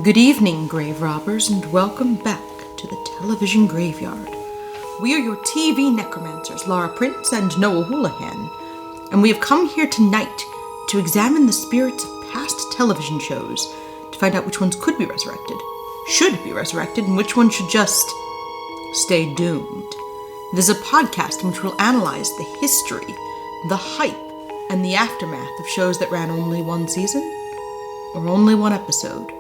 Good evening, grave robbers, and welcome back to the television graveyard. We are your TV necromancers, Laura Prince and Noah Houlihan, and we have come here tonight to examine the spirits of past television shows to find out which ones could be resurrected, should be resurrected, and which ones should just stay doomed. This is a podcast in which we'll analyze the history, the hype, and the aftermath of shows that ran only one season or only one episode.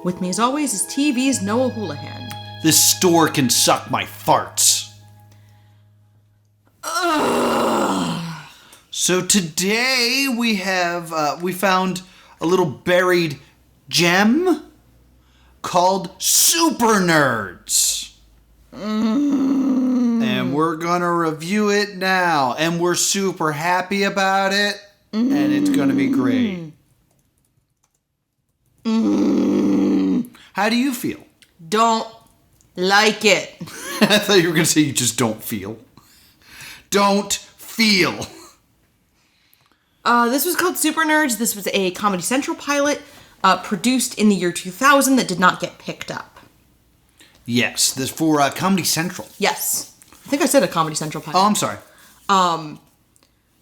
With me, as always, is TV's Noah Houlihan. This store can suck my farts. Ugh. So today we found a little buried gem called Super Nerds. And we're gonna review it now. And we're super happy about it. And it's gonna be great. How do you feel? Don't like it. I thought you were going to say you just don't feel. Don't feel. This was called Super Nerds. This was a Comedy Central pilot produced in the year 2000 that did not get picked up. Yes, this for Comedy Central. Yes. I think I said a Comedy Central pilot. Oh, I'm sorry.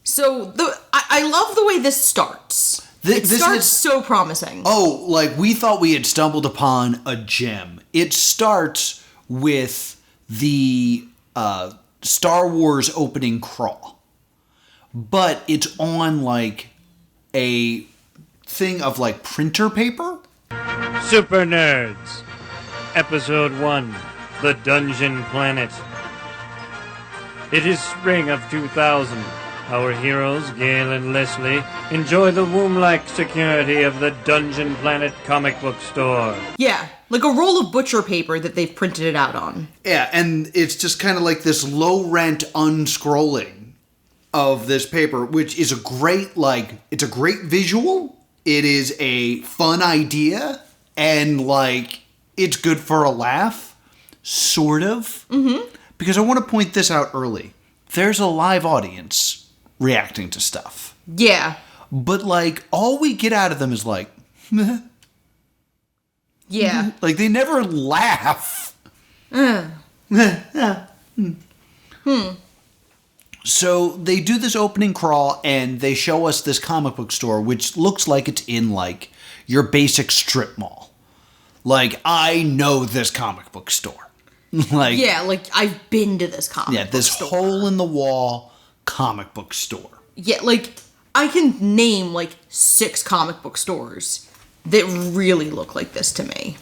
So I love the way this starts. It starts so promising. Oh, like we thought we had stumbled upon a gem. It starts with the Star Wars opening crawl. But it's on like a thing of like printer paper. Super Nerds, Episode 1, The Dungeon Planet. It is spring of 2000. Our heroes, Gale and Leslie, enjoy the womb-like security of the Dungeon Planet comic book store. Yeah, like a roll of butcher paper that they've printed it out on. Yeah, and it's just kind of like this low-rent unscrolling of this paper, which is it's a great visual. It is a fun idea, and it's good for a laugh, sort of. Mm-hmm. Because I want to point this out early. There's a live audience reacting to stuff. Yeah. But, all we get out of them is, meh. Yeah. They never laugh. So, they do this opening crawl, and they show us this comic book store, which looks like it's in, your basic strip mall. I know this comic book store. I've been to this comic book store. Yeah, this hole-in-the-wall comic book store. Yeah, I can name 6 comic book stores that really look like this to me.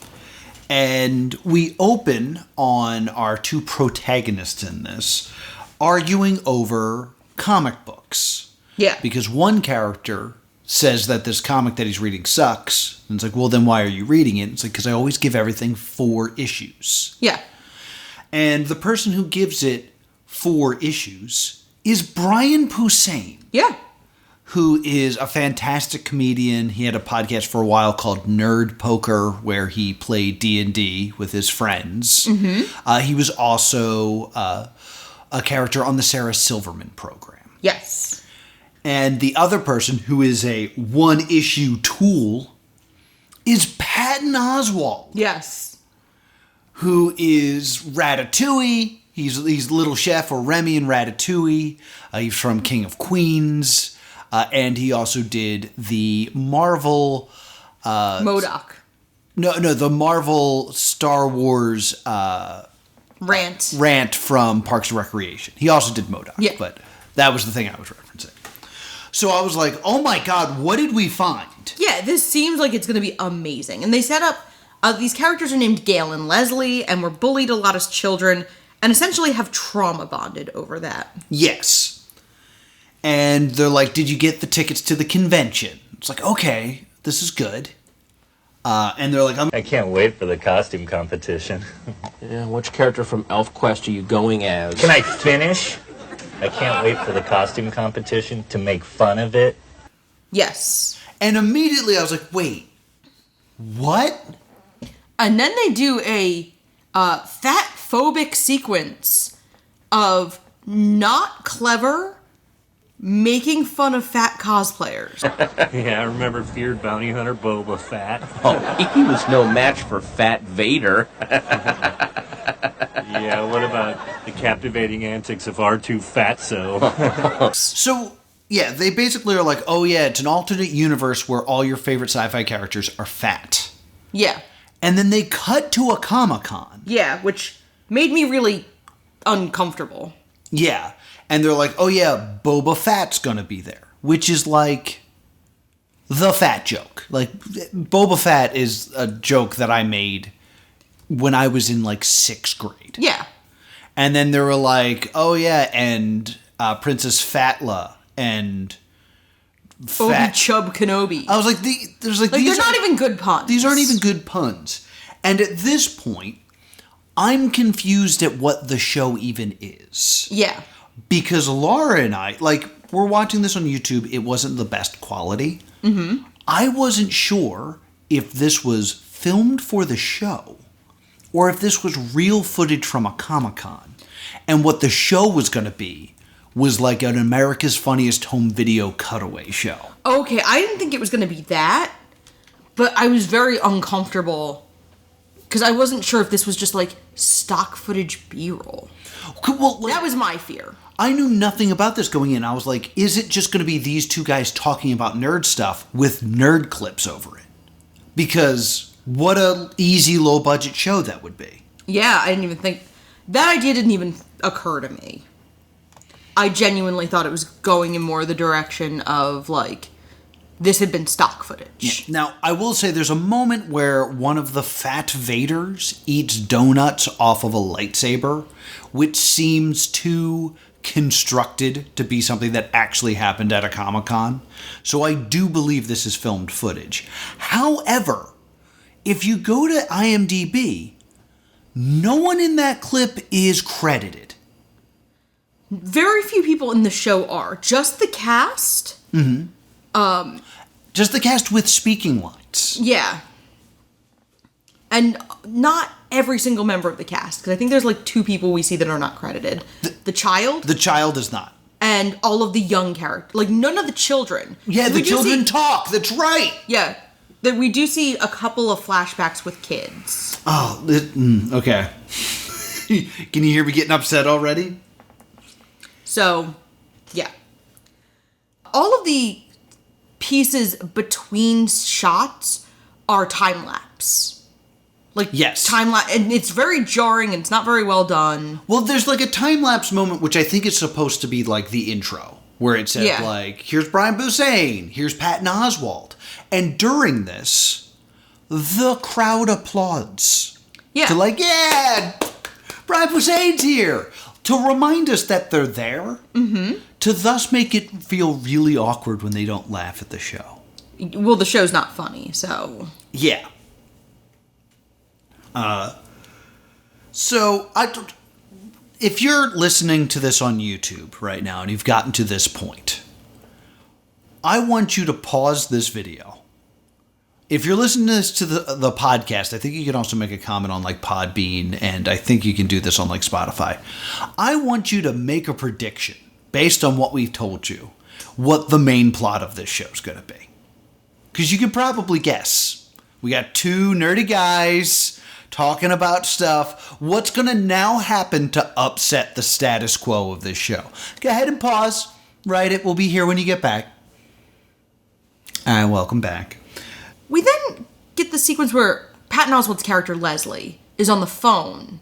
And we open on our two protagonists in this arguing over comic books. Yeah. Because one character says that this comic that he's reading sucks. And it's like, well, then why are you reading it? It's like, because I always give everything 4 issues. Yeah. And the person who gives it 4 issues is Brian Posehn. Yeah. Who is a fantastic comedian. He had a podcast for a while called Nerd Poker, where he played D&D with his friends. Mm-hmm. He was also a character on the Sarah Silverman program. Yes. And the other person, who is a one-issue tool, is Paton Oswald. Yes. Who is Ratatouille. He's Little Chef or Remy in Ratatouille. He's from King of Queens. And he also did the Marvel... MODOK. No, the Marvel Star Wars... Rant from Parks and Recreation. He also did MODOK. Yeah. But that was the thing I was referencing. So I was like, oh my god, what did we find? Yeah, this seems like it's going to be amazing. And they set up... these characters are named Gale and Leslie, and were bullied a lot as children, and essentially have trauma bonded over that. Yes. And they're like, did you get the tickets to the convention? It's like, okay, this is good. And they're like, I can't wait for the costume competition. Yeah, which character from ElfQuest are you going as? Can I finish? I can't wait for the costume competition to make fun of it. Yes. And immediately I was like, wait, what? And then they do a fat-phobic sequence of not clever making fun of fat cosplayers. Yeah, I remember feared bounty hunter Boba Fett. Oh, he was no match for Fat Vader. Yeah, what about the captivating antics of R2 Fatso? So, yeah, they basically are like, oh yeah, it's an alternate universe where all your favorite sci-fi characters are fat. Yeah. And then they cut to a Comic-Con. Yeah, which made me really uncomfortable. Yeah. And they're like, oh yeah, Boba Fett's gonna be there. Which is like the fat joke. Like, Boba Fett is a joke that I made when I was in like 6th grade. Yeah. And then they were like, oh yeah, and Princess Fatla and Obi Chub Kenobi. I was like, there's like these they're not even good puns. These aren't even good puns. And at this point, I'm confused at what the show even is. Yeah. Because Laura and I, like, we're watching this on YouTube. It wasn't the best quality. Mm-hmm. I wasn't sure if this was filmed for the show or if this was real footage from a Comic-Con. And what the show was going to be was like an America's Funniest Home Video cutaway show. Okay, I didn't think it was going to be that, but I was very uncomfortable because I wasn't sure if this was just like stock footage B-roll. Well, like, That was my fear. I knew nothing about this going in. I was like, is it just going to be these two guys talking about nerd stuff with nerd clips over it? Because what a easy, low-budget show that would be. Yeah, I didn't even think... That idea didn't even occur to me. I genuinely thought it was going in more the direction of, like, this had been stock footage. Yeah. Now, I will say there's a moment where one of the fat Vaders eats donuts off of a lightsaber, which seems too constructed to be something that actually happened at a Comic-Con. So I do believe this is filmed footage. However, if you go to IMDb, no one in that clip is credited. Very few people in the show are. Just the cast. Mm-hmm. Just the cast with speaking lines. Yeah. And not every single member of the cast, because I think there's like 2 people we see that are not credited. The child. The child is not. And all of the young characters. Like, none of the children. Yeah, the children talk. That's right. Yeah. That we do see a couple of flashbacks with kids. Oh, okay. Can you hear me getting upset already? So, yeah. All of the pieces between shots are time-lapse. Like, yes. Time-lapse, and it's very jarring, and it's not very well done. Well, there's like a time-lapse moment, which I think is supposed to be like the intro, where it says like, here's Brian Posehn, here's Paton Oswald. And during this, the crowd applauds. Yeah. To like, yeah, Brian Posehn's here. To remind us that they're there. Mm-hmm. To thus make it feel really awkward when they don't laugh at the show. Well, the show's not funny, so... Yeah. So, if you're listening to this on YouTube right now and you've gotten to this point, I want you to pause this video. If you're listening to this to the podcast, I think you can also make a comment on like Podbean, and I think you can do this on like Spotify. I want you to make a prediction based on what we've told you, what the main plot of this show is going to be. Because you can probably guess. We got 2 nerdy guys talking about stuff. What's going to now happen to upset the status quo of this show? Go ahead and pause. Write it. We'll be here when you get back. And welcome back. We then get the sequence where Patton Oswald's character, Leslie, is on the phone,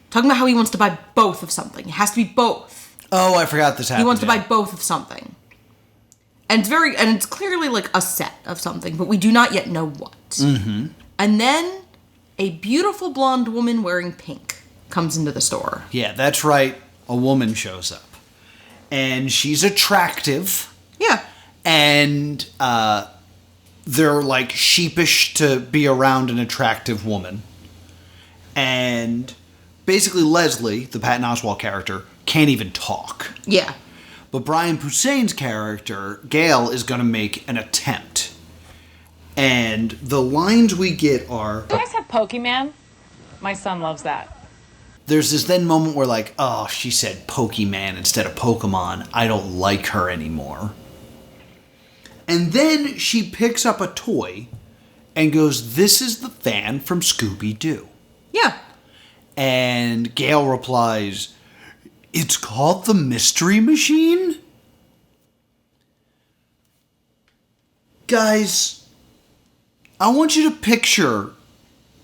talking about how he wants to buy both of something. It has to be both. Oh, I forgot this happened. He wants to buy both of something. And it's clearly like a set of something, but we do not yet know what. Mm-hmm. And then a beautiful blonde woman wearing pink comes into the store. Yeah, that's right. A woman shows up. And she's attractive. Yeah. And they're like sheepish to be around an attractive woman. And basically Leslie, the Patton Oswald character, can't even talk. Yeah. But Brian Posehn's character, Gail, is going to make an attempt. And the lines we get are... Do you guys have Pokemon? My son loves that. there's this then moment where like, oh, she said Pokemon instead of Pokemon. I don't like her anymore. And then she picks up a toy and goes, this is the van from Scooby-Doo. Yeah. And Gale replies, it's called the Mystery Machine? Guys, I want you to picture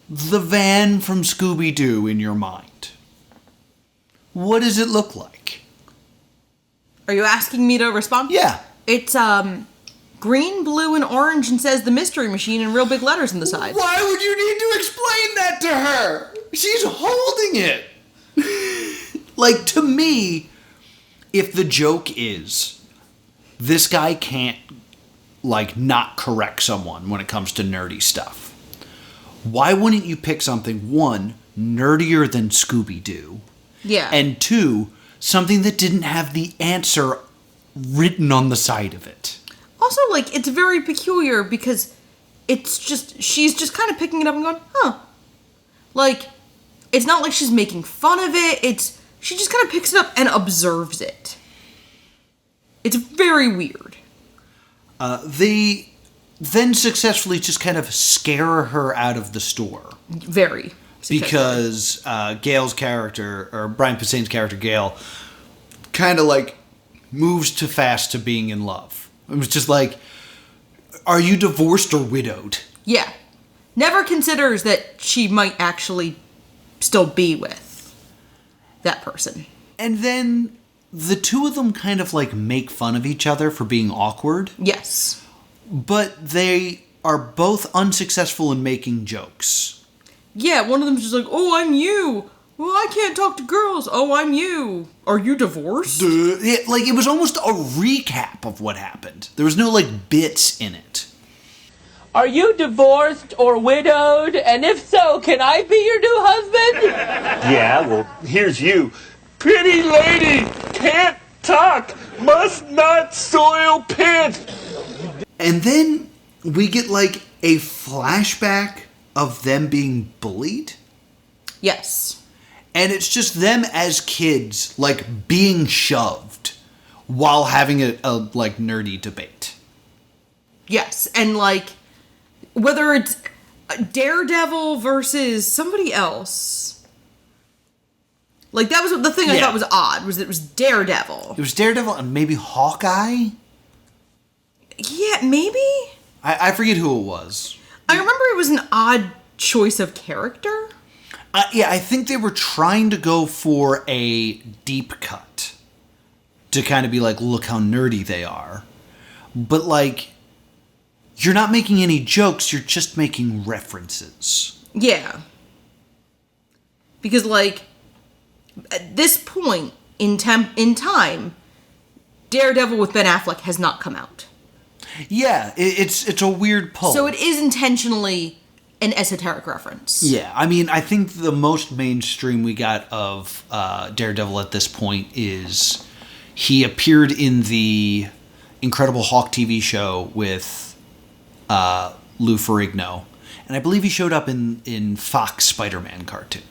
the van from Scooby-Doo in your mind. What does it look like? Are you asking me to respond? Yeah. It's, green, blue, and orange and says the Mystery Machine in real big letters on the side. Why would you need to explain that to her? She's holding it. Like, to me, if the joke is, this guy can't, like, not correct someone when it comes to nerdy stuff, why wouldn't you pick something, one, nerdier than Scooby-Doo, Yeah. and two, something that didn't have the answer written on the side of it? Also, like, it's very peculiar because it's just, she's just kind of picking it up and going, huh. Like, it's not like she's making fun of it, she just kind of picks it up and observes it. It's very weird. They then successfully just kind of scare her out of the store. Very. Because Gale's character, or Brian Posehn's character, Gale, kind of like moves too fast to being in love. It was just like, are you divorced or widowed? Yeah. Never considers that she might actually still be with that person. And then the two of them kind of like make fun of each other for being awkward. Yes. But they are both unsuccessful in making jokes. Yeah, one of them's just like, oh, I'm you. Well, I can't talk to girls. Oh, I'm you. Are you divorced? It was almost a recap of what happened. There was no, like, bits in it. Are you divorced or widowed? And if so, can I be your new husband? Yeah, well, here's you. Pretty lady, can't talk, must not soil pants. And then we get, like, a flashback of them being bullied. Yes. And it's just them as kids, like, being shoved while having a like, nerdy debate. Yes, and, like, whether it's Daredevil versus somebody else. Like, that was the thing I thought was odd, was that it was Daredevil. It was Daredevil and maybe Hawkeye? Yeah, maybe? I forget who it was. I remember it was an odd choice of character. Yeah, I think they were trying to go for a deep cut. To kind of be like, look how nerdy they are. But, like, you're not making any jokes, you're just making references. Yeah. Because, like, at this point in time, Daredevil with Ben Affleck has not come out. Yeah, it's a weird pull. So it is intentionally an esoteric reference. Yeah, I mean, I think the most mainstream we got of Daredevil at this point is he appeared in the Incredible Hulk TV show with Lou Ferrigno, and I believe he showed up in Fox Spider-Man cartoon.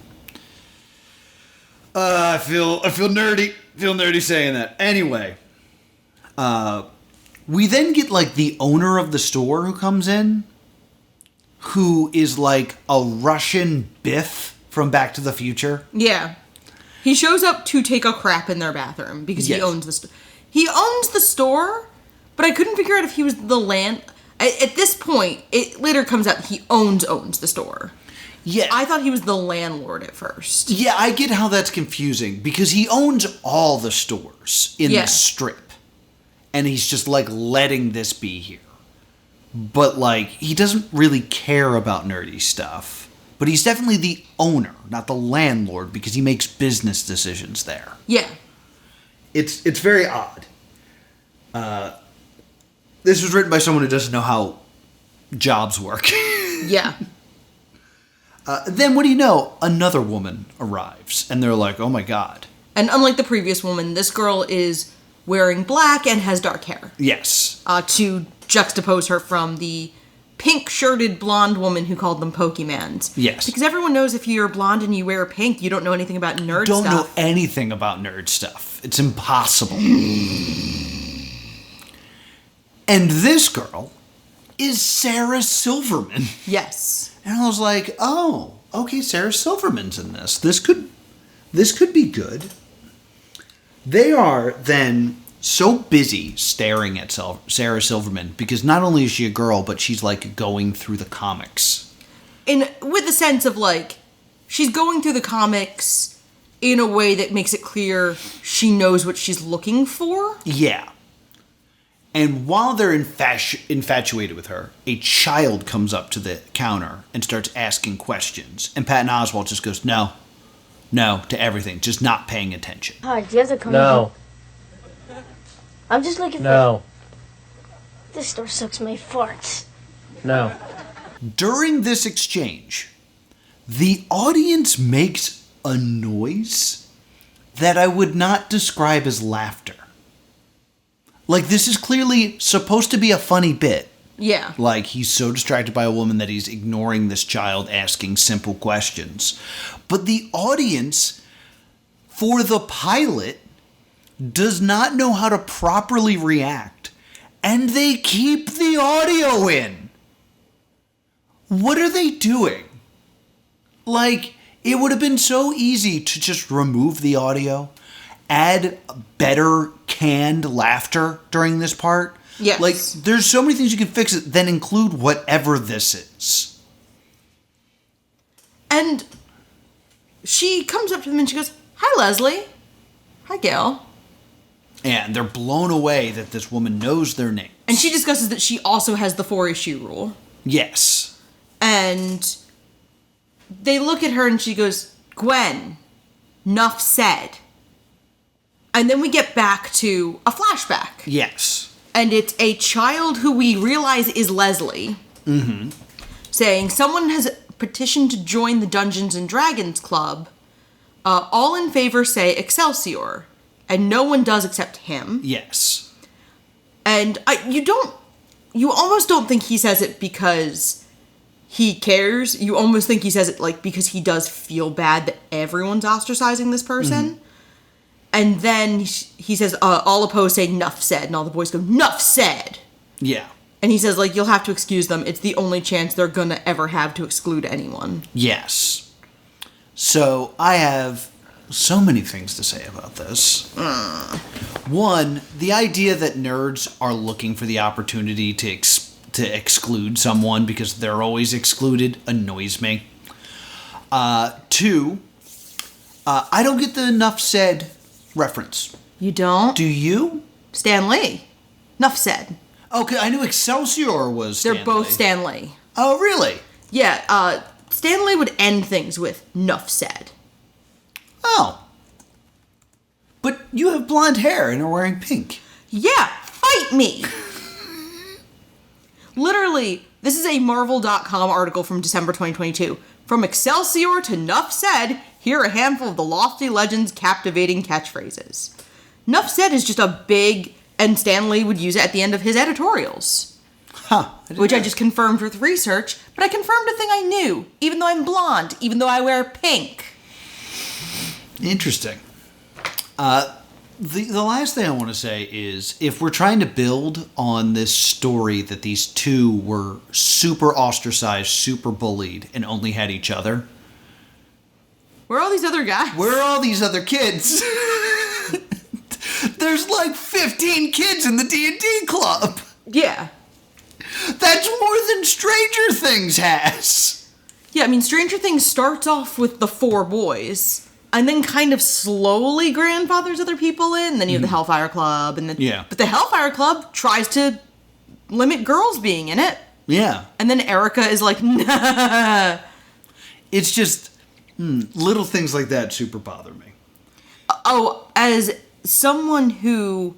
I feel nerdy saying that. Anyway, we then get like the owner of the store who comes in, who is like a Russian Biff from Back to the Future. Yeah. He shows up to take a crap in their bathroom because he owns the store. He owns the store, but I couldn't figure out if he was the land. At this point, it later comes out he owns the store. Yeah. I thought he was the landlord at first. Yeah, I get how that's confusing because he owns all the stores in the strip. And he's just like letting this be here. But like, he doesn't really care about nerdy stuff. But he's definitely the owner, not the landlord, because he makes business decisions there. Yeah. It's very odd. This was written by someone who doesn't know how jobs work. Yeah. Then what do you know? Another woman arrives. And they're like, oh my god. And unlike the previous woman, this girl is wearing black and has dark hair. Yes. To juxtapose her from the pink-shirted blonde woman who called them Pokemans. Yes. Because everyone knows if you're blonde and you wear pink, you don't know anything about nerd stuff. Don't know anything about nerd stuff. It's impossible. And this girl is Sarah Silverman. Yes. And I was like, oh, okay, Sarah Silverman's in this. This could be good. They are then so busy staring at Sarah Silverman because not only is she a girl, but she's like going through the comics. With the sense of like, she's going through the comics in a way that makes it clear she knows what she's looking for. Yeah. And while they're infatuated with her, a child comes up to the counter and starts asking questions. And Paton Oswald just goes, no to everything, just not paying attention. Hi, do you have the comic No. book? I'm just looking for... No. This store sucks my farts. No. During this exchange, the audience makes a noise that I would not describe as laughter. Like, this is clearly supposed to be a funny bit. Yeah. Like, he's so distracted by a woman that he's ignoring this child asking simple questions. But the audience, for the pilot, does not know how to properly react. And they keep the audio in. What are they doing? Like, it would have been so easy to just remove the audio, add better canned laughter during this part. Yes. Like, there's so many things you can fix it, then include whatever this is. And she comes up to them and she goes, hi, Leslie. Hi, Gail. And they're blown away that this woman knows their name. And she discusses that she also has the 4-issue rule. Yes. And they look at her and she goes, Gwen, nuff said. And then we get back to a flashback. Yes. And it's a child who we realize is Leslie. Mm-hmm. Saying, someone has petitioned to join the Dungeons and Dragons Club. All in favor say Excelsior. And no one does except him. Yes. And you almost don't think he says it because he cares. You almost think he says it like because he does feel bad that everyone's ostracizing this person. Mm-hmm. And then he says, all opposed say, nuff said. And all the boys go, nuff said. Yeah. And he says, like, you'll have to excuse them. It's the only chance they're going to ever have to exclude anyone. Yes. So I have so many things to say about this. One, the idea that nerds are looking for the opportunity to exclude someone because they're always excluded annoys me. Two, I don't get the enough said reference. You don't? Do you? Stan Lee. Nuff said. Okay, I knew Excelsior was Stan They're both Lee. Stan Lee. Oh, really? Yeah, Stan Lee would end things with nuff said. Oh. But you have blonde hair and are wearing pink. Yeah, fight me! Literally, this is a Marvel.com article from December 2022. From Excelsior to nuff said, here are a handful of the lofty legends' captivating catchphrases. Nuff said is just a big, and Stan Lee would use it at the end of his editorials. Huh. Which I just confirmed with research, but I confirmed a thing I knew, even though I'm blonde, even though I wear pink. Interesting. The last thing I want to say is, if we're trying to build on this story that these two were super ostracized, super bullied, and only had each other, Where are all these other guys? where are all these other kids? There's like 15 kids in the D&D club. Yeah. That's more than Stranger Things has. Yeah, I mean, Stranger Things starts off with the 4 boys, and then kind of slowly grandfathers other people in. Then you have the Hellfire Club, and then but the Hellfire Club tries to limit girls being in it. Yeah. And then Erica is like, nah. It's just little things like that super bother me. Oh, as someone who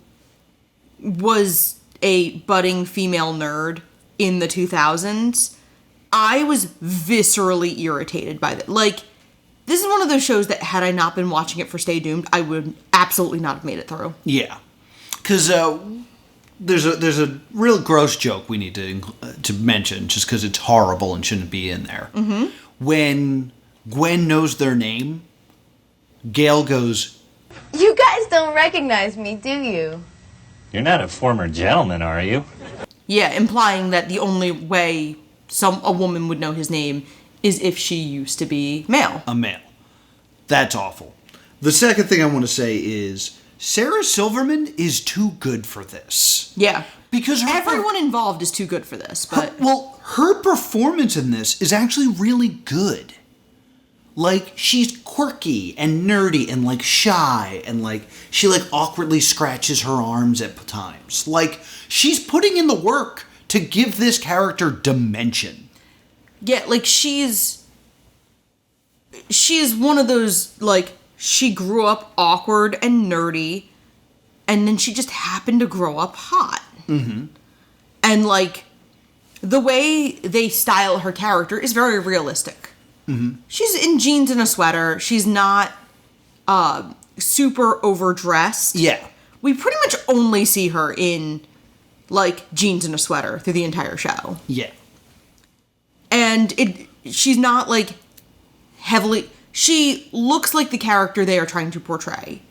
was a budding female nerd in the 2000s, I was viscerally irritated by that. Like, this is one of those shows that had I not been watching it for Stay Doomed, I would absolutely not have made it through. Yeah. Because there's a real gross joke we need to mention just because it's horrible and shouldn't be in there. Mm-hmm. When Gwen knows their name, Gale goes, "You guys don't recognize me, do you?" You're not a former gentleman, are you? Yeah, implying that the only way a woman would know his name is if she used to be male. A male. That's awful. The second thing I want to say is Sarah Silverman is too good for this. Yeah. Because everyone involved is too good for this, but... her performance in this is actually really good. Like, she's quirky and nerdy and, like, shy and, like, she, like, awkwardly scratches her arms at times. Like, she's putting in the work to give this character dimension. Yeah, like, she's one of those, like, she grew up awkward and nerdy, and then she just happened to grow up hot. Mm-hmm. And, like, the way they style her character is very realistic. Mm-hmm. She's in jeans and a sweater. She's not super overdressed. Yeah. We pretty much only see her in, like, jeans and a sweater through the entire show. Yeah. And she's not, like, heavily... She looks like the character they are trying to portray.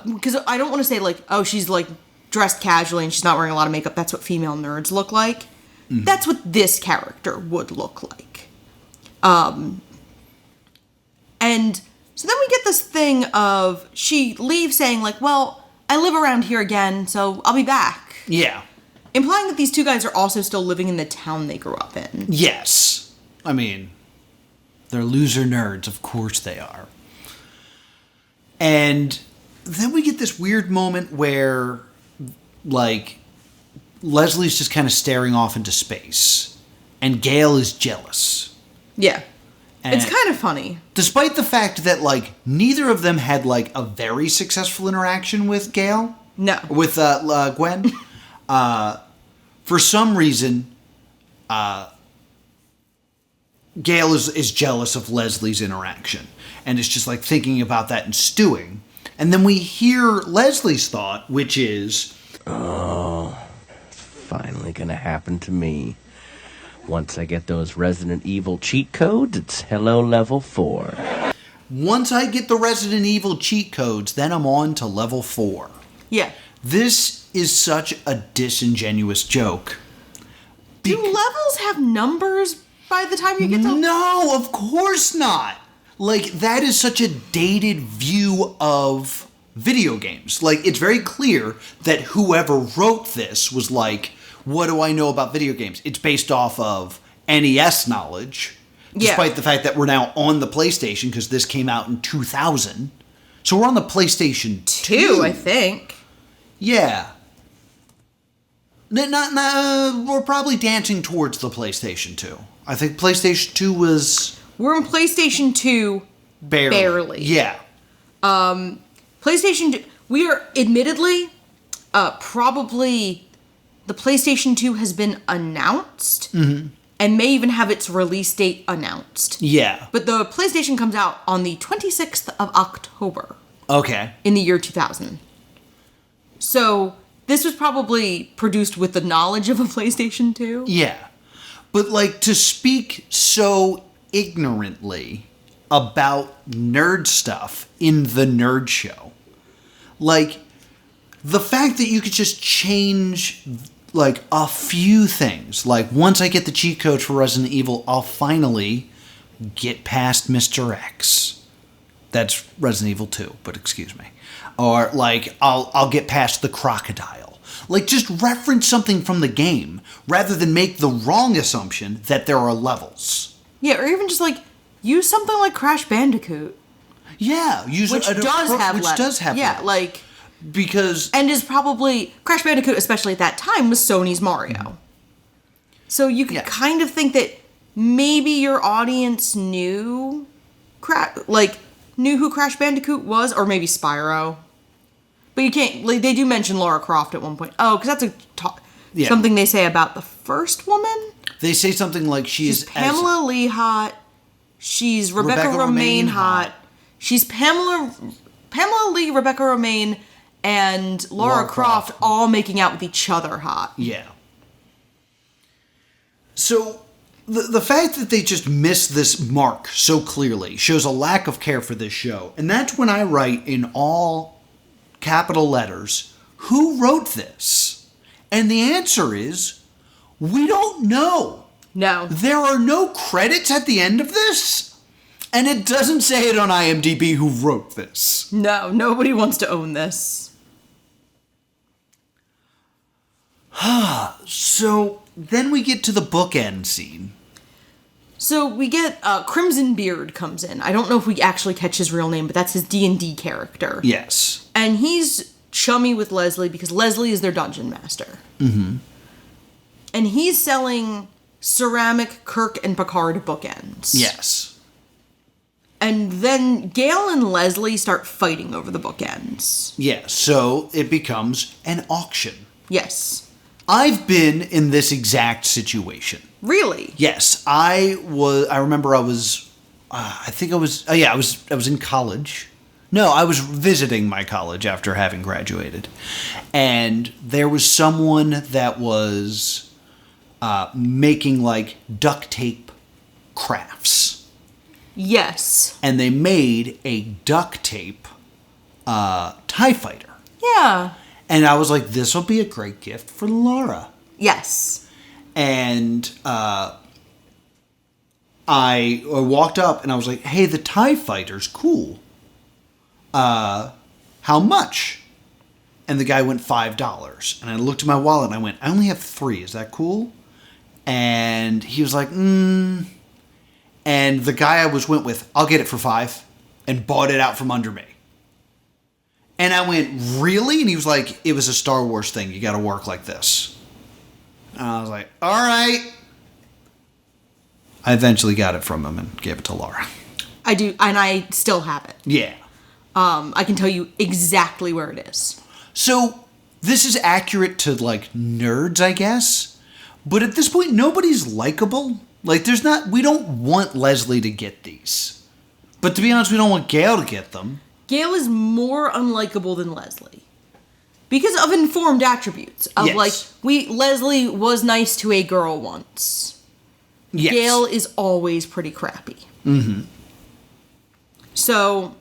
Because I don't want to say, like, oh, she's, like, dressed casually and she's not wearing a lot of makeup. That's what female nerds look like. Mm-hmm. That's what this character would look like. And so then we get this thing of she leaves saying, like, well, I live around here again, so I'll be back. Yeah. Implying that these two guys are also still living in the town they grew up in. Yes. I mean, they're loser nerds. Of course they are. And then we get this weird moment where, like, Leslie's just kind of staring off into space. And Gale is jealous. Yeah. And it's kind of funny. Despite the fact that, like, neither of them had, like, a very successful interaction with Gale. No. With Gwen. For some reason, Gale is jealous of Leslie's interaction. And is just, like, thinking about that and stewing. And then we hear Leslie's thought, which is... Oh, it's finally gonna happen to me. Once I get those Resident Evil cheat codes, it's hello level 4. Once I get the Resident Evil cheat codes, then I'm on to level 4. Yeah. This is such a disingenuous joke. Do levels have numbers by the time you get to... No, of course not. Like, that is such a dated view of video games. Like, it's very clear that whoever wrote this was like... What do I know about video games? It's based off of NES knowledge, despite the fact that we're now on the PlayStation because this came out in 2000. So we're on the PlayStation 2, I think. Yeah. We're probably dancing towards the PlayStation 2. I think PlayStation 2 was... We're in PlayStation 2 barely. Yeah. PlayStation 2... We are admittedly probably... The PlayStation 2 has been announced and may even have its release date announced. Yeah. But the PlayStation comes out on the 26th of October. Okay. In the year 2000. So this was probably produced with the knowledge of a PlayStation 2. Yeah. But, like, to speak so ignorantly about nerd stuff in the Nerd Show, like, the fact that you could just change... like, a few things. Like, once I get the cheat codes for Resident Evil, I'll finally get past Mr. X. That's Resident Evil 2, but excuse me. Or, like, I'll get past the crocodile. Like, just reference something from the game, rather than make the wrong assumption that there are levels. Yeah, or even just, like, use something like Crash Bandicoot. Yeah, use which does have levels. Yeah, like... Because... And is probably... Crash Bandicoot, especially at that time, was Sony's Mario. So you could kind of think that maybe your audience knew... knew who Crash Bandicoot was, or maybe Spyro. But you can't... Like, they do mention Lara Croft at one point. Oh, because that's something they say about the first woman? They say something like she's Pamela Lee hot. She's Rebecca Romaine hot. She's Pamela Lee, Rebecca Romaine, and Lara Croft all making out with each other hot. Yeah. So, the fact that they just missed this mark so clearly shows a lack of care for this show. And that's when I write in all capital letters, who wrote this? And the answer is, we don't know. No. There are no credits at the end of this, and it doesn't say it on IMDb who wrote this. No, nobody wants to own this. So, then we get to the bookend scene. So we get Crimson Beard comes in. I don't know if we actually catch his real name, but that's his D&D character. Yes. And he's chummy with Leslie because Leslie is their dungeon master. Mm-hmm. And he's selling ceramic Kirk and Picard bookends. Yes. And then Gale and Leslie start fighting over the bookends. Yeah, so it becomes an auction. Yes. I've been in this exact situation. Really? Yes, I remember I was in college. No, I was visiting my college after having graduated. And there was someone that was making like duct tape crafts. Yes. And they made a duct tape TIE fighter. Yeah. And I was like, this will be a great gift for Laura. Yes. And I walked up and I was like, hey, the TIE fighter's cool. How much? And the guy went $5. And I looked at my wallet and I went, I only have 3. Is that cool? And he was like, And the guy I went with, I'll get it for $5, and bought it out from under me. And I went, really? And he was like, it was a Star Wars thing. You got to work like this. And I was like, all right. I eventually got it from him and gave it to Laura. I do, and I still have it. Yeah. I can tell you exactly where it is. So, this is accurate to, like, nerds, I guess. But at this point, nobody's likable. Like, we don't want Leslie to get these. But to be honest, we don't want Gale to get them. Gale is more unlikable than Leslie. Because of informed attributes. Of Yes. Leslie was nice to a girl once. Yes. Gale is always pretty crappy. Mm-hmm. So,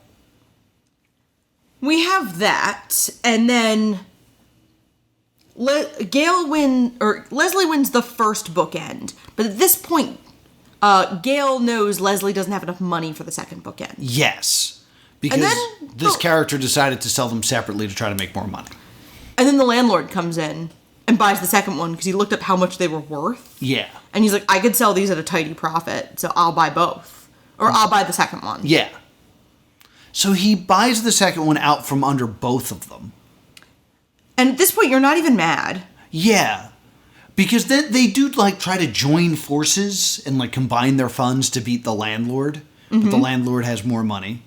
we have that, and then Leslie wins the first bookend. But at this point, Gale knows Leslie doesn't have enough money for the second bookend. Yes. Because this character decided to sell them separately to try to make more money. And then the landlord comes in and buys the second one because he looked up how much they were worth. Yeah. And he's like, I could sell these at a tidy profit, so I'll buy both. Or I'll buy the second one. Yeah. So he buys the second one out from under both of them. And at this point, you're not even mad. Yeah. Because then they do, like, try to join forces and, like, combine their funds to beat the landlord. Mm-hmm. But the landlord has more money.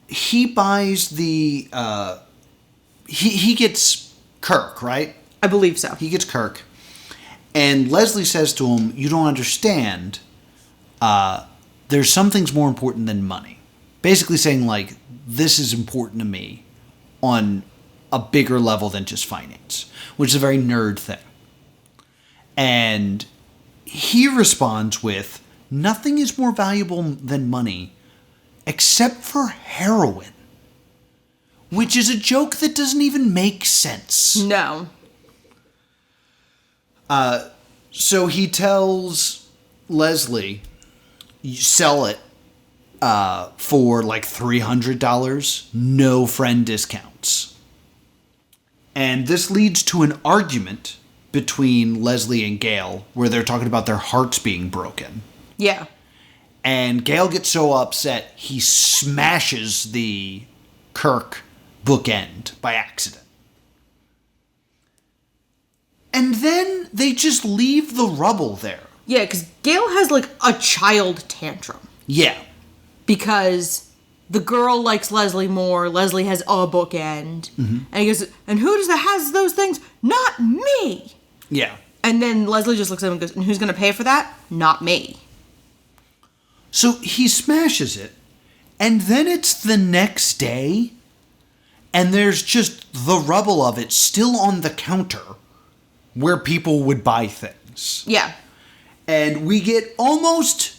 He buys the... He gets Kirk, right? I believe so. He gets Kirk. And Leslie says to him, you don't understand. There's some things more important than money. Basically saying, like, this is important to me on a bigger level than just finance. Which is a very nerd thing. And he responds with, nothing is more valuable than money except for heroin. Which is a joke that doesn't even make sense. No. So he tells Leslie, you sell it for like $300, no friend discounts. And this leads to an argument between Leslie and Gale where they're talking about their hearts being broken. Yeah. And Gale gets so upset, he smashes the Kirk bookend by accident. And then they just leave the rubble there. Yeah, because Gale has, like, a child tantrum. Yeah. Because the girl likes Leslie more, Leslie has a bookend. Mm-hmm. And he goes, and who has those things? Not me! Yeah. And then Leslie just looks at him and goes, and who's going to pay for that? Not me. So he smashes it, and then it's the next day, And there's just the rubble of it still on the counter where people would buy things. Yeah. And we get almost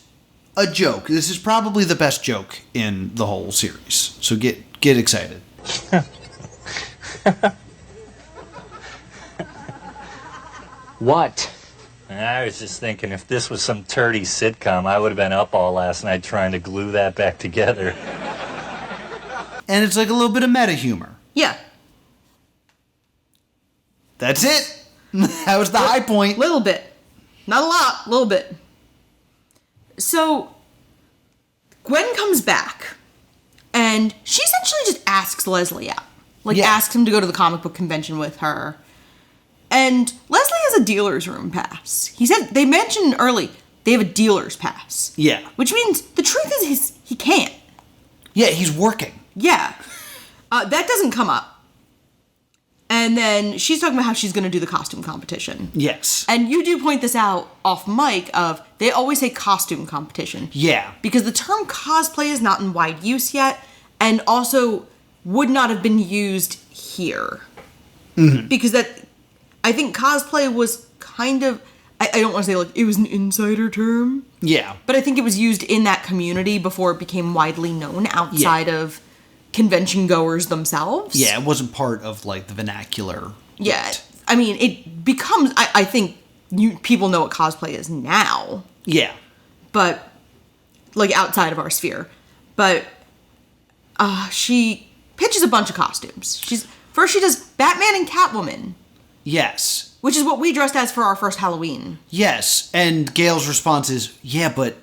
a joke. This is probably the best joke in the whole series. So get excited. What? I was just thinking, if this was some turdy sitcom, I would have been up all last night trying to glue that back together. And it's like a little bit of meta humor. Yeah. That's it. That was the high point. Little bit. Not a lot, little bit. So, Gwen comes back, and she essentially just asks Leslie out. Like, asks him to go to the comic book convention with her. And Leslie has a dealer's room pass. They mentioned early, they have a dealer's pass. Yeah. Which means, the truth is, he can't. Yeah, he's working. Yeah. That doesn't come up. And then she's talking about how she's going to do the costume competition. Yes. And you do point this out off mic they always say costume competition. Yeah. Because the term cosplay is not in wide use yet, and also would not have been used here. Mm-hmm. Because I think cosplay was kind of, I don't want to say like it was an insider term. Yeah. But I think it was used in that community before it became widely known outside of convention goers themselves. Yeah, it wasn't part of like the vernacular. Yeah, I mean, it becomes, I think people know what cosplay is now. Yeah. But, like, outside of our sphere. But, she pitches a bunch of costumes. First she does Batman and Catwoman. Yes. Which is what we dressed as for our first Halloween. Yes, and Gail's response is, yeah, but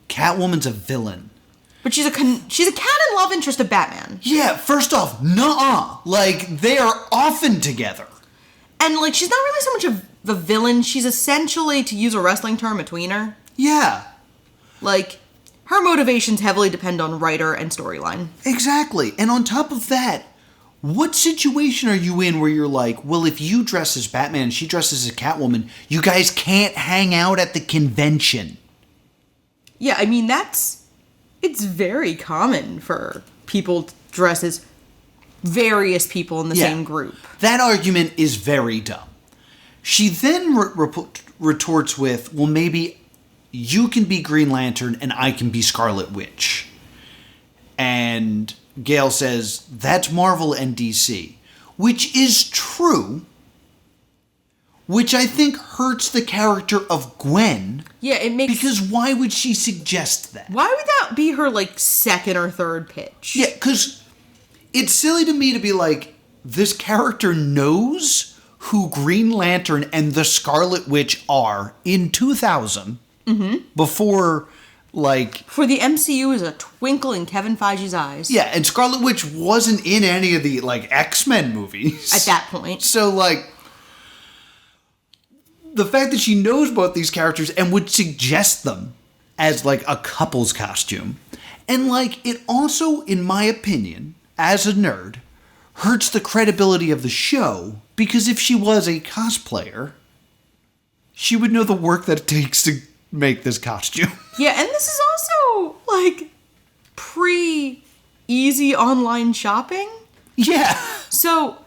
Catwoman's a villain. But she's a canon love interest of Batman. Yeah, first off, nuh-uh. Like, they are often together. And, like, she's not really so much of the villain. She's essentially, to use a wrestling term, a tweener. Yeah. Like, her motivations heavily depend on writer and storyline. Exactly. And on top of that, what situation are you in where you're like, well, if you dress as Batman and she dresses as Catwoman, you guys can't hang out at the convention? Yeah, I mean, it's very common for people to dress as various people in the same group. That argument is very dumb. She then retorts with, well, maybe you can be Green Lantern and I can be Scarlet Witch. And Gail says, that's Marvel and DC. Which is true. Which I think hurts the character of Gwen. Yeah, it makes... Because why would she suggest that? Why would that be her, like, second or third pitch? Yeah, because it's silly to me to be like, this character knows who Green Lantern and the Scarlet Witch are in 2000. Mm-hmm. Before, like... For the MCU is a twinkle in Kevin Feige's eyes. Yeah, and Scarlet Witch wasn't in any of the, like, X-Men movies. At that point. So, like... The fact that she knows both these characters and would suggest them as, like, a couple's costume. And, like, it also, in my opinion, as a nerd, hurts the credibility of the show. Because if she was a cosplayer, she would know the work that it takes to make this costume. Yeah, and this is also, like, pre-easy online shopping. Yeah. So,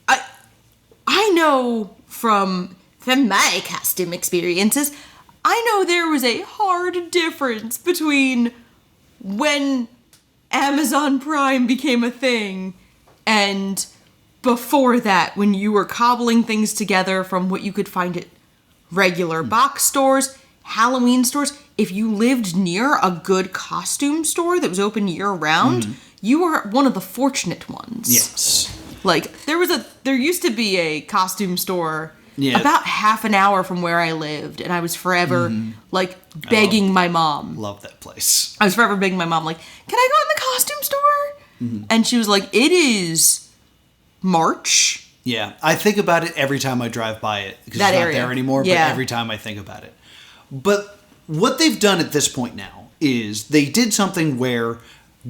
I know from my costume experiences, I know there was a hard difference between when Amazon Prime became a thing and before that, when you were cobbling things together from what you could find at regular box stores, Halloween stores. If you lived near a good costume store that was open year-round, you were one of the fortunate ones. Yes. Like, there used to be a costume store about half an hour from where I lived, and I was forever, like, begging my mom. Love that place. I was forever begging my mom, like, can I go in the costume store? And she was like, it is March. Yeah, I think about it every time I drive by it. Because That it's not area. there anymore, but every time I think about it. But what they've done at this point now is they did something where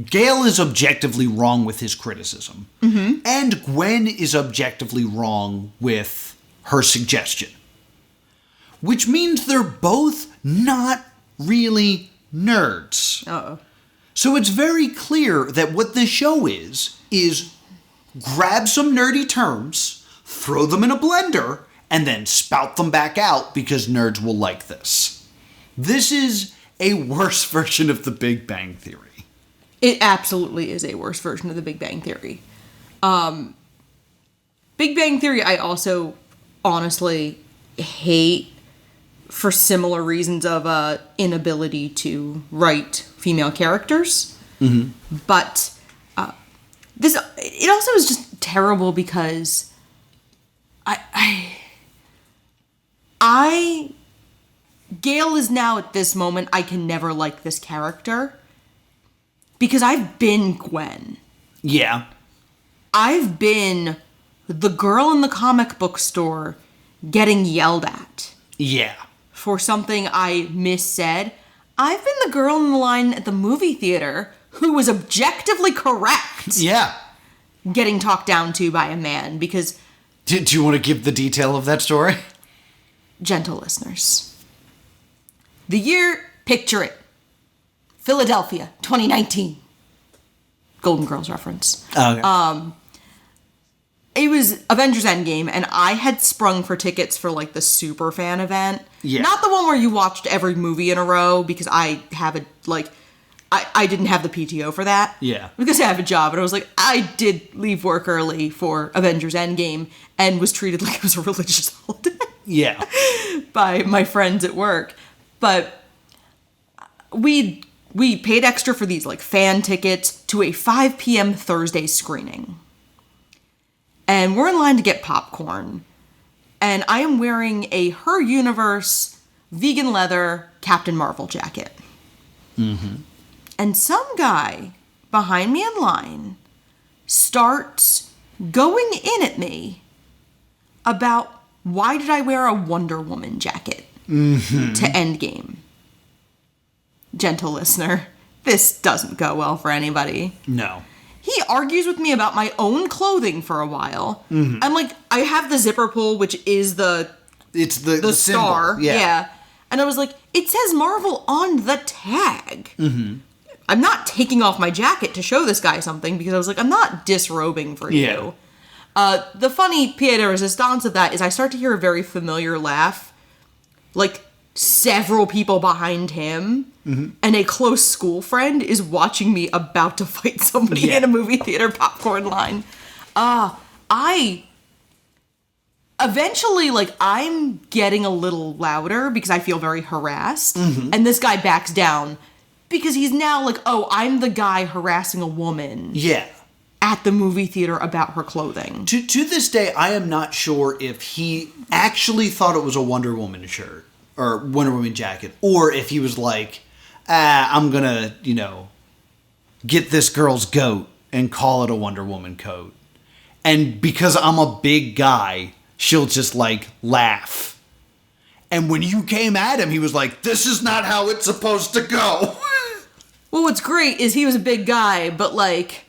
Gale is objectively wrong with his criticism. And Gwen is objectively wrong with her suggestion. Which means they're both not really nerds. Uh-oh. So it's very clear that what this show is grab some nerdy terms, throw them in a blender, and then spout them back out because nerds will like this. This is a worse version of the Big Bang Theory. It absolutely is a worse version of the Big Bang Theory. Big Bang Theory I also honestly hate for similar reasons of inability to write female characters. Mm-hmm. But it also is just terrible because Gail is now at this moment, I can never like this character because I've been Gwen. Yeah. I've been the girl in the comic book store getting yelled at. Yeah. For something I missaid. I've been the girl in the line at the movie theater who was objectively correct. Yeah. Getting talked down to by a man because... Do you want to give the detail of that story? Gentle listeners. The year, picture it. Philadelphia, 2019. Golden Girls reference. Okay. It was Avengers Endgame, and I had sprung for tickets for, like, the super fan event. Yeah. Not the one where you watched every movie in a row, because I have a, like... I didn't have the PTO for that. Yeah. Because I have a job, and I was like, I did leave work early for Avengers Endgame, and was treated like it was a religious holiday. Yeah. By my friends at work. But we paid extra for these, like, fan tickets to a 5 p.m. Thursday screening. And we're in line to get popcorn. And I am wearing a Her Universe vegan leather Captain Marvel jacket. Mm-hmm. And some guy behind me in line starts going in at me about why did I wear a Wonder Woman jacket to Endgame. Gentle listener, this doesn't go well for anybody. No. He argues with me about my own clothing for a while. Mm-hmm. I'm like, I have the zipper pull, which is the star. Symbol. Yeah. And I was like, it says Marvel on the tag. Mm-hmm. I'm not taking off my jacket to show this guy something because I was like, I'm not disrobing for you. The funny pied de resistance of that is I start to hear a very familiar laugh. Like, several people behind him and a close school friend is watching me about to fight somebody in a movie theater popcorn line. Eventually, like, I'm getting a little louder because I feel very harassed. Mm-hmm. And this guy backs down because he's now like, oh, I'm the guy harassing a woman. Yeah. At the movie theater about her clothing. To this day, I am not sure if he actually thought it was a Wonder Woman shirt or Wonder Woman jacket, or if he was like, I'm gonna, get this girl's goat and call it a Wonder Woman coat. And because I'm a big guy, she'll just, like, laugh. And when you came at him, he was like, this is not how it's supposed to go. Well, what's great is he was a big guy, but, like,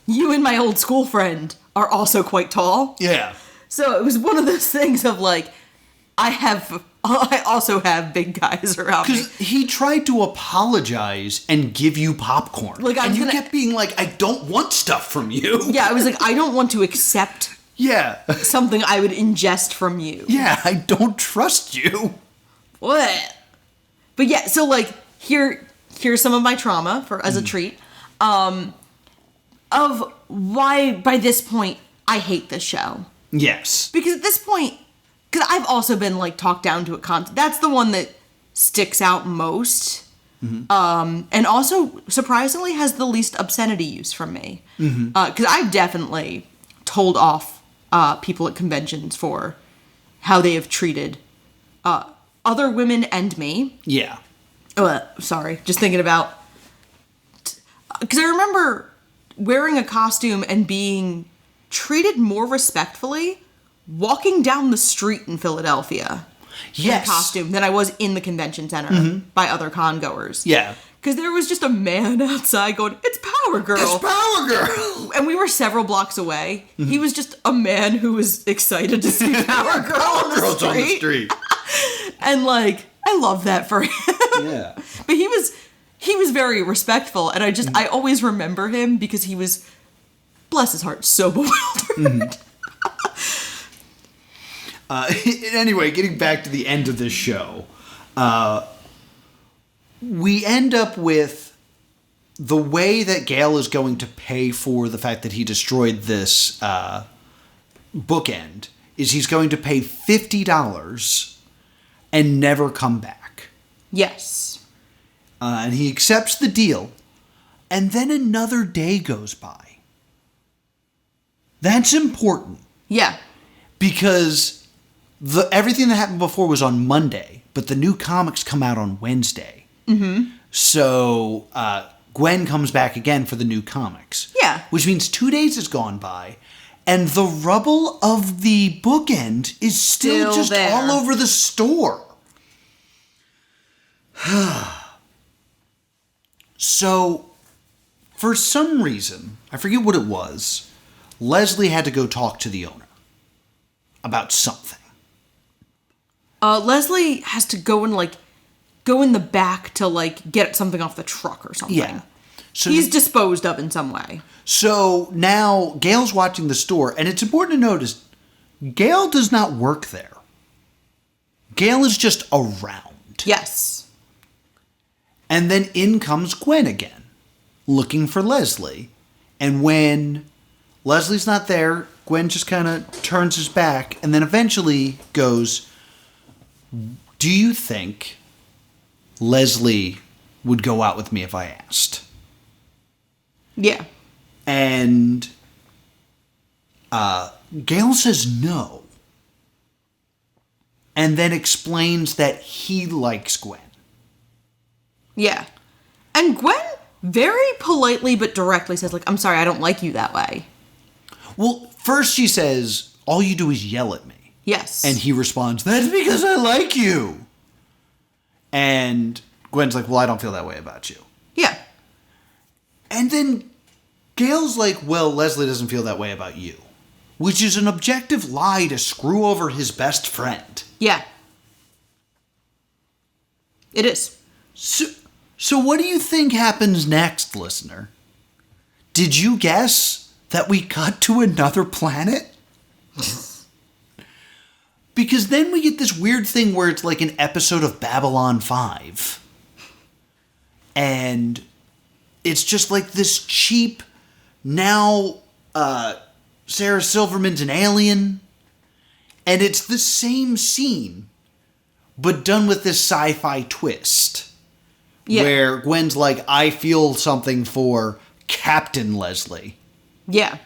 you and my old school friend are also quite tall. Yeah. So it was one of those things of, like, I also have big guys around me. Because he tried to apologize and give you popcorn. Like, and you kept being like, I don't want stuff from you. Yeah, I was like, I don't want to accept something I would ingest from you. Yeah, I don't trust you. What? But yeah, so, like, here's some of my trauma as a treat. Of why, by this point, I hate this show. Yes. Because at this point, because I've also been, like, talked down to it constantly. That's the one that sticks out most. Mm-hmm. And also, surprisingly, has the least obscenity use from me. Because I've definitely told off people at conventions for how they have treated other women and me. Yeah. Sorry, just thinking about... Because I remember wearing a costume and being treated more respectfully walking down the street in Philadelphia in a costume than I was in the convention center by other con-goers. Yeah. Because there was just a man outside going, it's Power Girl. It's Power Girl. And we were several blocks away. Mm-hmm. He was just a man who was excited to see Power Girl on the street. And, like, I love that for him. Yeah. But he was very respectful, and I always remember him because he was bless his heart, so bewildered. Anyway, getting back to the end of this show, we end up with the way that Gale is going to pay for the fact that he destroyed this bookend is he's going to pay $50 and never come back. Yes. And he accepts the deal, and then another day goes by. That's important. Yeah. Because everything that happened before was on Monday, but the new comics come out on Wednesday. Mm-hmm. So Gwen comes back again for the new comics. Yeah. Which means 2 days has gone by, and the rubble of the bookend is still just there. all over the store. So, for some reason, I forget what it was, Leslie had to go talk to the owner about something. Leslie has to go in the back to get something off the truck or something. Yeah. So he's disposed of in some way. So now Gale's watching the store, and it's important to notice Gale does not work there. Gale is just around. Yes. And then in comes Gwen again, looking for Leslie. And when Leslie's not there, Gwen just kind of turns his back and then eventually goes, "Do you think Leslie would go out with me if I asked?" Yeah. And Gale says no. And then explains that he likes Gwen. Yeah. And Gwen very politely but directly says, I'm sorry, I don't like you that way. Well, first she says, all you do is yell at me. Yes. And he responds, that's because I like you. And Gwen's like, well, I don't feel that way about you. Yeah. And then Gale's like, well, Leslie doesn't feel that way about you. Which is an objective lie to screw over his best friend. Yeah. It is. So what do you think happens next, listener? Did you guess that we cut to another planet? Because then we get this weird thing where it's like an episode of Babylon 5. And it's just like this cheap, now Sarah Silverman's an alien. And it's the same scene, but done with this sci-fi twist. Yeah. Where Gwen's like, I feel something for Captain Leslie. Yeah.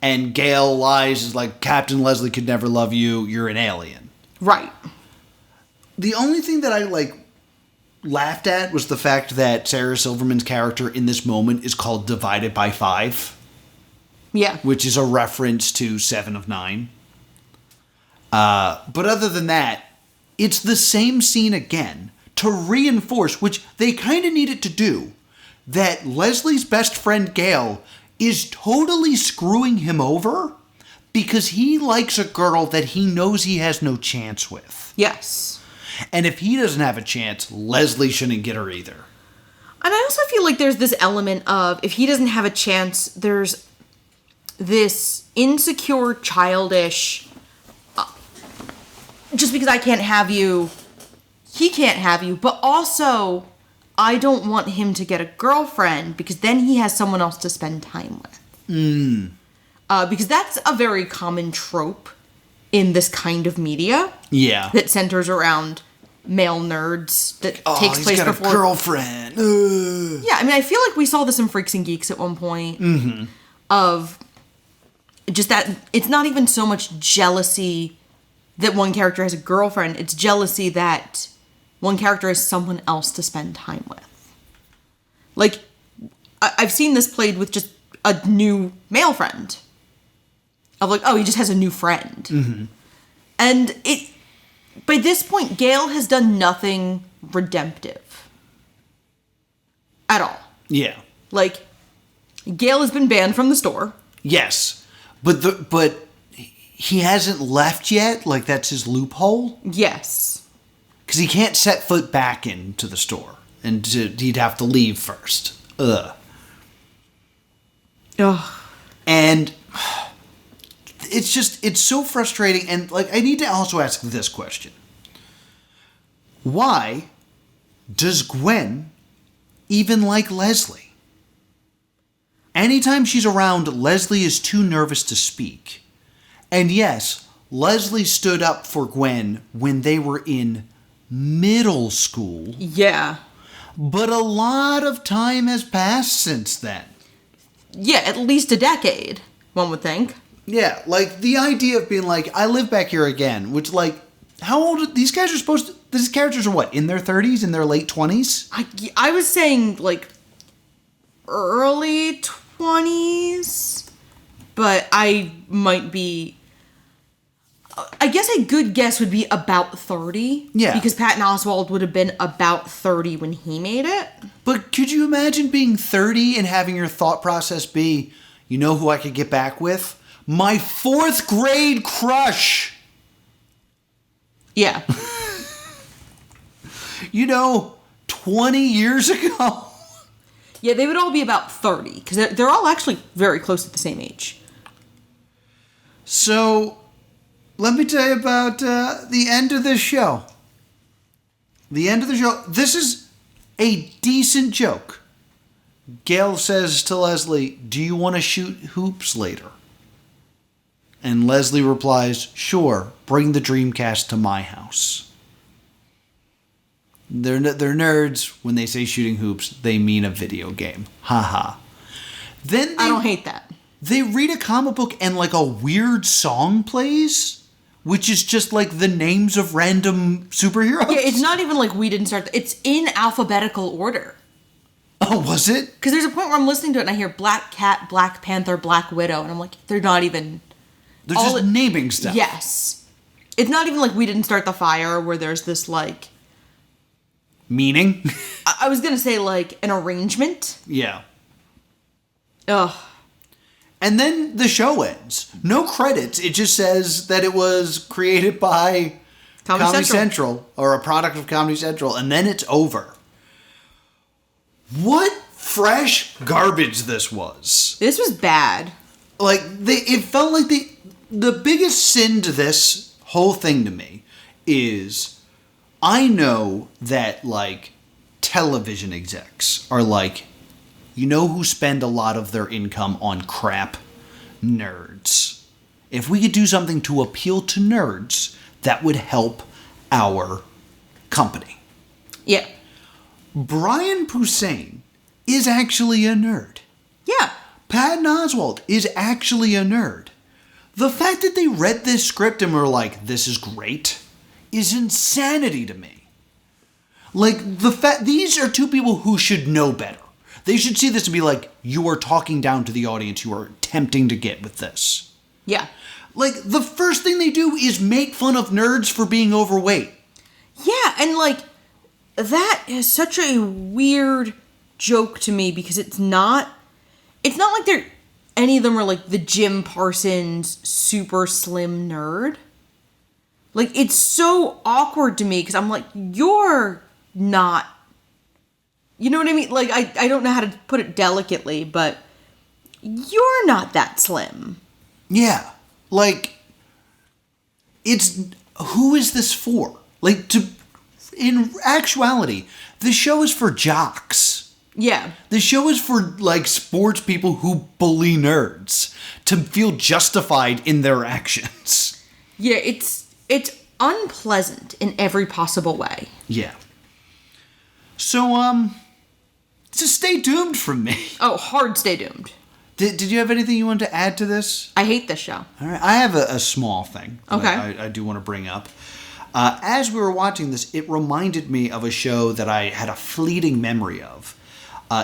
And Gale lies, is like, Captain Leslie could never love you, you're an alien. Right. The only thing that I laughed at was the fact that Sarah Silverman's character in this moment is called Divided by 5. Yeah. Which is a reference to 7 of 9. But other than that, it's the same scene again to reinforce, which they kind of needed to do, that Leslie's best friend Gale is totally screwing him over because he likes a girl that he knows he has no chance with. Yes. And if he doesn't have a chance, Leslie shouldn't get her either. And I also feel like there's this element of, if he doesn't have a chance, there's this insecure, childish, just because I can't have you, he can't have you, but also I don't want him to get a girlfriend because then he has someone else to spend time with. Because that's a very common trope in this kind of media. Yeah. That centers around male nerds that takes place got before. A girlfriend. Yeah, I mean, I feel like we saw this in Freaks and Geeks at one point. Mm-hmm. Of just that it's not even so much jealousy that one character has a girlfriend, it's jealousy that one character has someone else to spend time with. Like, I've seen this played with just a new male friend. Of like, oh, he just has a new friend. Mm-hmm. And by this point, Gale has done nothing redemptive. At all. Yeah. Like, Gale has been banned from the store. Yes. But he hasn't left yet? Like, that's his loophole? Yes. Because he can't set foot back into the store. And he'd have to leave first. Ugh. Ugh. And it's so frustrating. And, like, I need to also ask this question. Why does Gwen even like Leslie? Anytime she's around, Leslie is too nervous to speak. And yes, Leslie stood up for Gwen when they were in middle school. Yeah. But a lot of time has passed since then. Yeah, at least a decade, one would think. Yeah, like, the idea of being like, I live back here again, which, like, how old are these guys are supposed to... These characters are what, in their 30s, in their late 20s? I was saying, like, early 20s, but I might be... I guess a good guess would be about 30. Yeah. Because Patton Oswald would have been about 30 when he made it. But could you imagine being 30 and having your thought process be, you know who I could get back with? My 4th grade crush! Yeah. 20 years ago? Yeah, they would all be about 30, because they're all actually very close to the same age. So, let me tell you about the end of this show. The end of the show. This is a decent joke. Gail says to Leslie, do you want to shoot hoops later? And Leslie replies, sure, bring the Dreamcast to my house. They're nerds. When they say shooting hoops, they mean a video game. Haha. Then I don't hate that. They read a comic book and, like, a weird song plays, which is just, like, the names of random superheroes. Yeah, it's not even like we didn't start... It's in alphabetical order. Oh, was it? Because there's a point where I'm listening to it and I hear Black Cat, Black Panther, Black Widow, and I'm like, they're not even... They're just naming stuff. Yes. It's not even like we didn't start the fire where there's this, like... Meaning? I was going to say, like, an arrangement. Yeah. Ugh. And then the show ends. No credits. It just says that it was created by Comedy Central, or a product of Comedy Central, and then it's over. What fresh garbage this was. This was bad. Like, it felt like the biggest sin to this whole thing to me is, I know that, like, television execs are like, you know who spend a lot of their income on crap? Nerds. If we could do something to appeal to nerds, that would help our company. Yeah. Brian Posehn is actually a nerd. Yeah. Patton Oswald is actually a nerd. The fact that they read this script and were like, this is great, is insanity to me. Like, these are two people who should know better. They should see this and be like, you are talking down to the audience you are attempting to get with this. Yeah. Like, the first thing they do is make fun of nerds for being overweight. Yeah, and, like, that is such a weird joke to me because it's not like any of them are like the Jim Parsons super slim nerd. Like, it's so awkward to me because I'm like, you're not, you know what I mean? Like, I don't know how to put it delicately, but you're not that slim. Yeah. Like, who is this for? Like, in actuality, the show is for jocks. Yeah. The show is for, like, sports people who bully nerds to feel justified in their actions. Yeah, it's unpleasant in every possible way. Yeah. So, just stay doomed from me. Oh, hard stay doomed. Did you have anything you wanted to add to this? I hate this show. All right. I have a small thing okay. I do want to bring up. As we were watching this, it reminded me of a show that I had a fleeting memory of.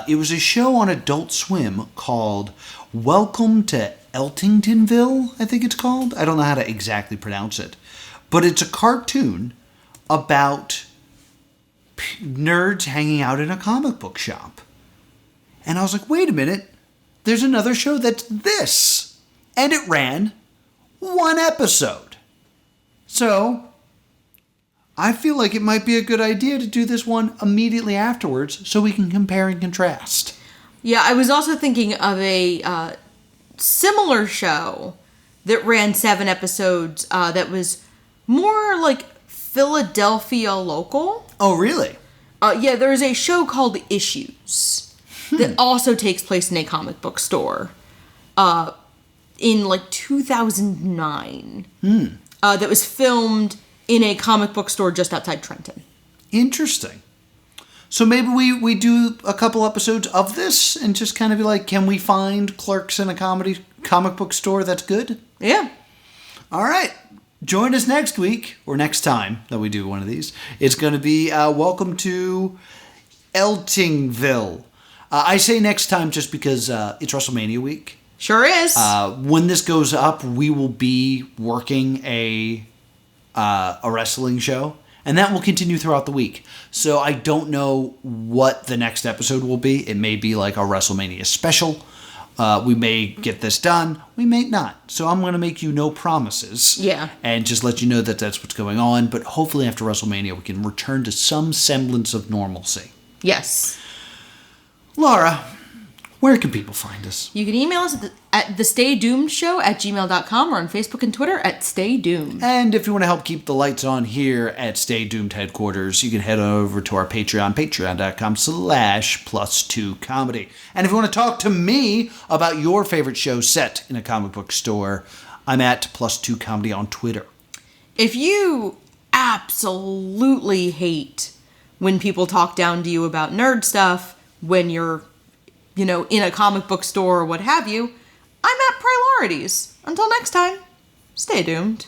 It was a show on Adult Swim called Welcome to Eltingtonville, I think it's called. I don't know how to exactly pronounce it. But it's a cartoon about nerds hanging out in a comic book shop. And I was like, wait a minute. There's another show that's this. And it ran one episode. So, I feel like it might be a good idea to do this one immediately afterwards so we can compare and contrast. Yeah, I was also thinking of a similar show that ran 7 episodes that was more like Philadelphia local. Oh, really? Yeah, there's a show called Issues that also takes place in a comic book store in like 2009. That was filmed in a comic book store just outside Trenton. Interesting. So maybe we do a couple episodes of this and just kind of be like, can we find clerks in a comic book store that's good? Yeah. All right. Join us next week, or next time that we do one of these. It's going to be Welcome to Eltingville. I say next time just because it's WrestleMania week. Sure is. When this goes up, we will be working a wrestling show, and that will continue throughout the week. So I don't know what the next episode will be. It may be like a WrestleMania special. We may get this done. We may not. So I'm going to make you no promises. Yeah. And just let you know that that's what's going on. But hopefully after WrestleMania, we can return to some semblance of normalcy. Yes. Laura, where can people find us? You can email us at thestaydoomedshow@gmail.com or on Facebook and Twitter at Stay Doomed. And if you want to help keep the lights on here at Stay Doomed headquarters, you can head over to our Patreon, patreon.com/plus2comedy. And if you want to talk to me about your favorite show set in a comic book store, I'm at +2comedy on Twitter. If you absolutely hate when people talk down to you about nerd stuff, when you're, in a comic book store or what have you, I'm at Priorities. Until next time, stay doomed.